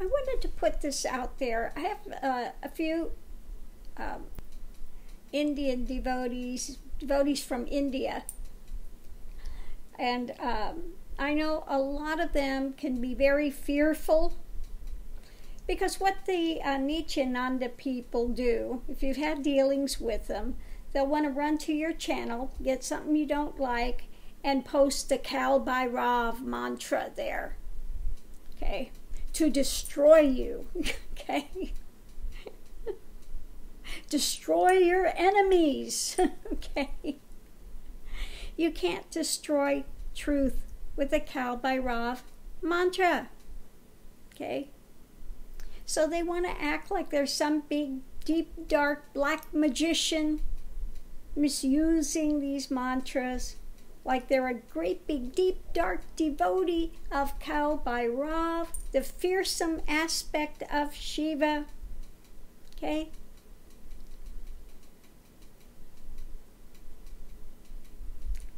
I wanted to put this out there. I have a few Indian devotees from India. And I know a lot of them can be very fearful, because what the Nityananda people do, if you've had dealings with them, they'll want to run to your channel, get something you don't like, and post the Kalbhairav mantra there, okay, to destroy you, okay? Destroy your enemies, okay? You can't destroy truth with the Kalbhairav mantra, okay? So they want to act like there's some big, deep, dark, black magician misusing these mantras, like they're a great, big, deep, dark devotee of Kalbhairav, the fearsome aspect of Shiva, okay?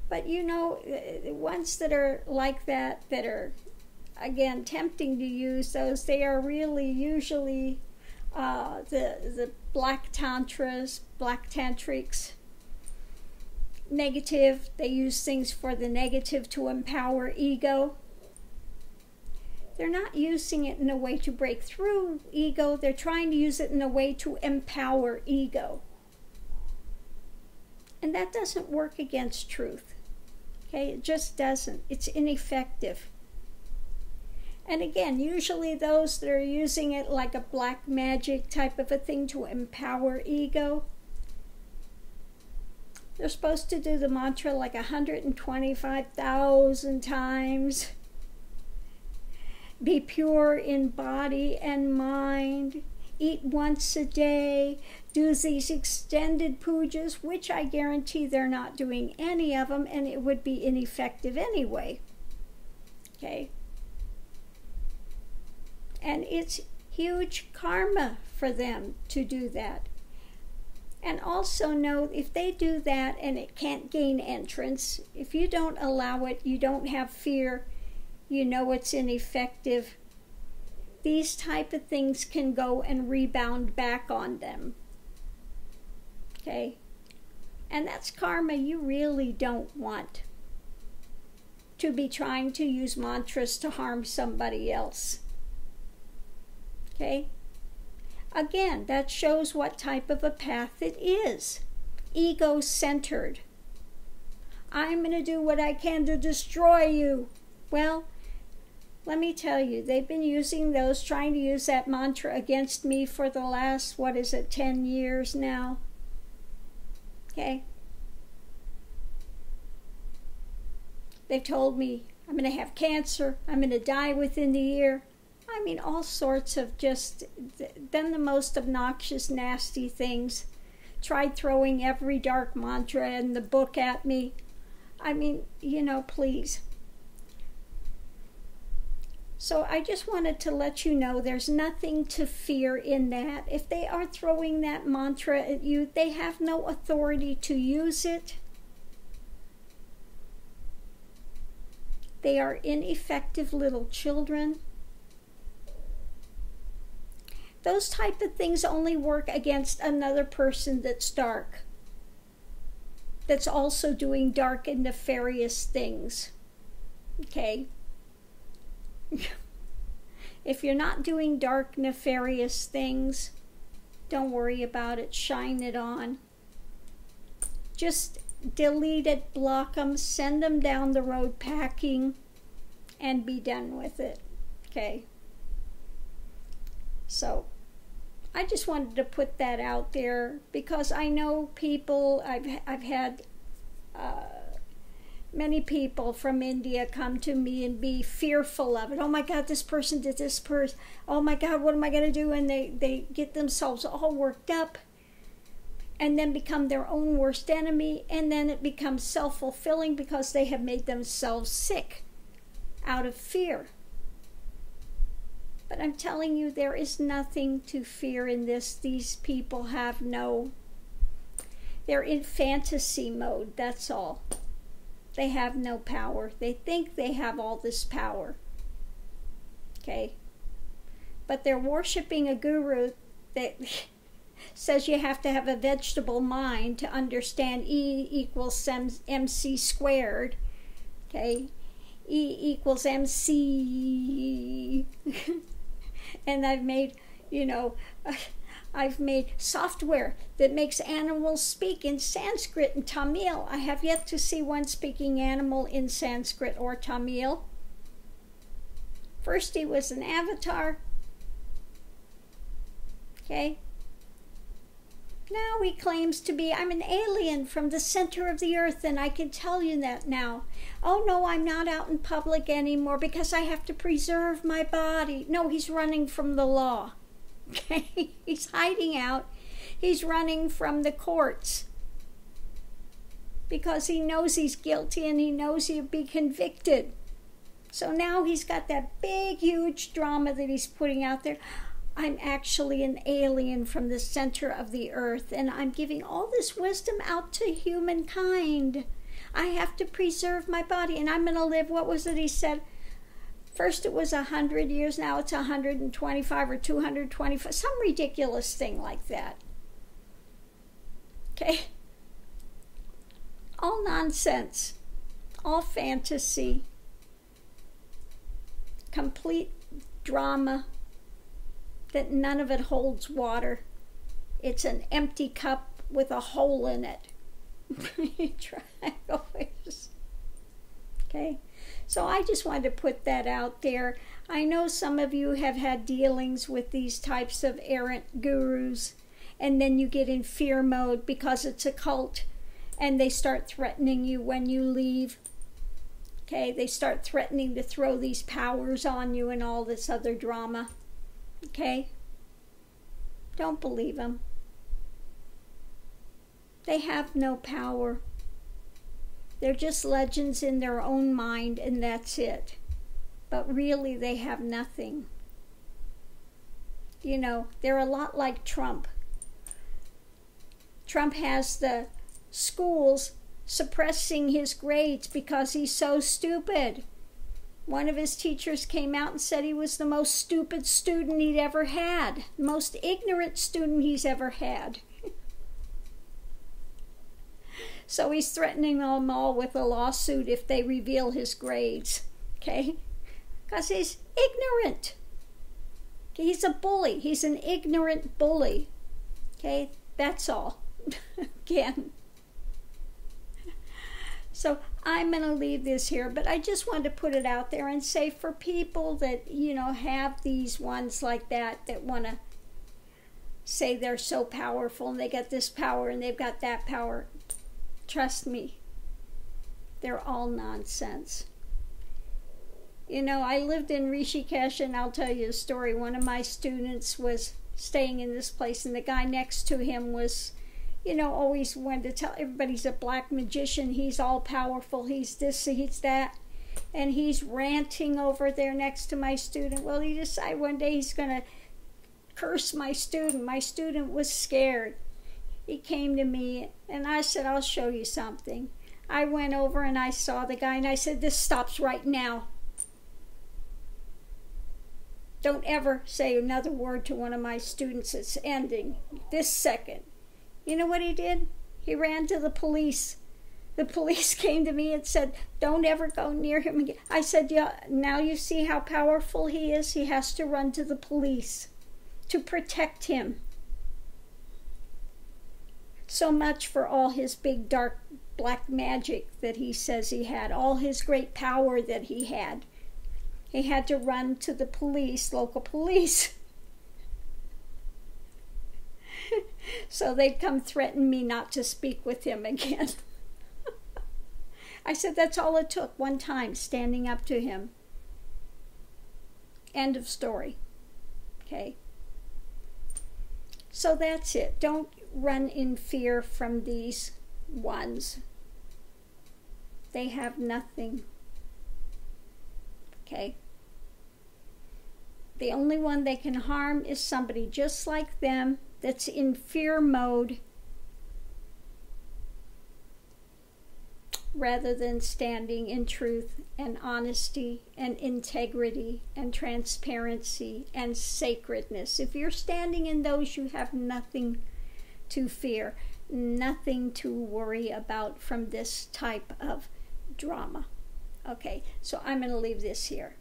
But you know, the ones that are like that are, again, tempting to use those, they are really usually the black tantras, black tantrics, negative. They use things for the negative to empower ego. They're not using it in a way to break through ego. They're trying to use it in a way to empower ego. And that doesn't work against truth. Okay, it just doesn't. It's ineffective. And again, usually those that are using it like a black magic type of a thing to empower ego, they're supposed to do the mantra like 125,000 times. Be pure in body and mind. Eat once a day. Do these extended pujas, which I guarantee they're not doing any of them, and it would be ineffective anyway. Okay? And it's huge karma for them to do that. And also note, if they do that and it can't gain entrance, if you don't allow it, you don't have fear, you know it's ineffective, these type of things can go and rebound back on them. Okay? And that's karma you really don't want. To be trying to use mantras to harm somebody else. Okay? Again, that shows what type of a path it is. Ego-centered. I'm going to do what I can to destroy you. Well, let me tell you, they've been using those, trying to use that mantra against me for the last, 10 years now. Okay? They've told me I'm going to have cancer, I'm going to die within the year. I mean, all sorts of just done the most obnoxious, nasty things. Tried throwing every dark mantra in the book at me. I mean, you know, please. So I just wanted to let you know there's nothing to fear in that. If they are throwing that mantra at you, they have no authority to use it. They are ineffective little children. Those type of things only work against another person that's dark, that's also doing dark and nefarious things. Okay? If you're not doing dark, nefarious things, don't worry about it. Shine it on. Just delete it, block them, send them down the road packing, and be done with it. Okay? So, I just wanted to put that out there because I know people, I've had many people from India come to me and be fearful of it. Oh my God, this person did this person. Oh my God, what am I going to do? And they get themselves all worked up and then become their own worst enemy. And then it becomes self-fulfilling because they have made themselves sick out of fear. But I'm telling you, there is nothing to fear in this. These people have they're in fantasy mode, that's all. They have no power. They think they have all this power. Okay? but they're worshiping a guru that says you have to have a vegetable mind to understand E equals MC squared. Okay? E equals MC. And I've made, I've made software that makes animals speak in Sanskrit and Tamil. I have yet to see one speaking animal in Sanskrit or Tamil. First he was an avatar. Okay? Now he claims to be, I'm an alien from the center of the earth, and I can tell you that now. Oh no, I'm not out in public anymore because I have to preserve my body. No, he's running from the law. Okay? He's hiding out. He's running from the courts because he knows he's guilty and he knows he'll be convicted. So now he's got that big, huge drama that he's putting out there. I'm actually an alien from the center of the earth, and I'm giving all this wisdom out to humankind. I have to preserve my body, and I'm going to live, what was it he said? First it was 100 years, now it's 125 or 225, some ridiculous thing like that. Okay? All nonsense, all fantasy, complete drama that none of it holds water. It's an empty cup with a hole in it. Okay? So I just wanted to put that out there. I know some of you have had dealings with these types of errant gurus, and then you get in fear mode because it's a cult, and they start threatening you when you leave. Okay? They start threatening to throw these powers on you and all this other drama. Okay? Don't believe them. They have no power. They're just legends in their own mind, and that's it. But really, they have nothing. They're a lot like Trump. Trump has the schools suppressing his grades because he's so stupid. One of his teachers came out and said he was the most stupid student he'd ever had, the most ignorant student he's ever had. So he's threatening them all with a lawsuit if they reveal his grades, okay? Because he's ignorant. Okay? He's a bully. He's an ignorant bully, okay? That's all. Again. So I'm going to leave this here, but I just wanted to put it out there and say for people that, have these ones like that want to say they're so powerful and they got this power and they've got that power, trust me, they're all nonsense. I lived in Rishikesh, and I'll tell you a story. One of my students was staying in this place, and the guy next to him was always wanted to tell everybody he's a black magician, he's all powerful, he's this, he's that, and he's ranting over there next to my student. Well, he decided one day he's going to curse my student. My student was scared. He came to me, and I said, I'll show you something. I went over and I saw the guy, and I said, this stops right now. Don't ever say another word to one of my students. It's ending this second. You know what he did? He ran to the police. The police came to me and said, don't ever go near him again. I said, yeah, now you see how powerful he is? He has to run to the police to protect him. So much for all his big, dark, black magic that he says he had, all his great power that he had. He had to run to the police, local police. So they'd come threaten me not to speak with him again. I said that's all it took, one time, standing up to him. End of story. Okay? So that's it. Don't run in fear from these ones. They have nothing. Okay? The only one they can harm is somebody just like them that's in fear mode, rather than standing in truth and honesty and integrity and transparency and sacredness. If you're standing in those, you have nothing to fear, nothing to worry about from this type of drama. Okay, so I'm going to leave this here.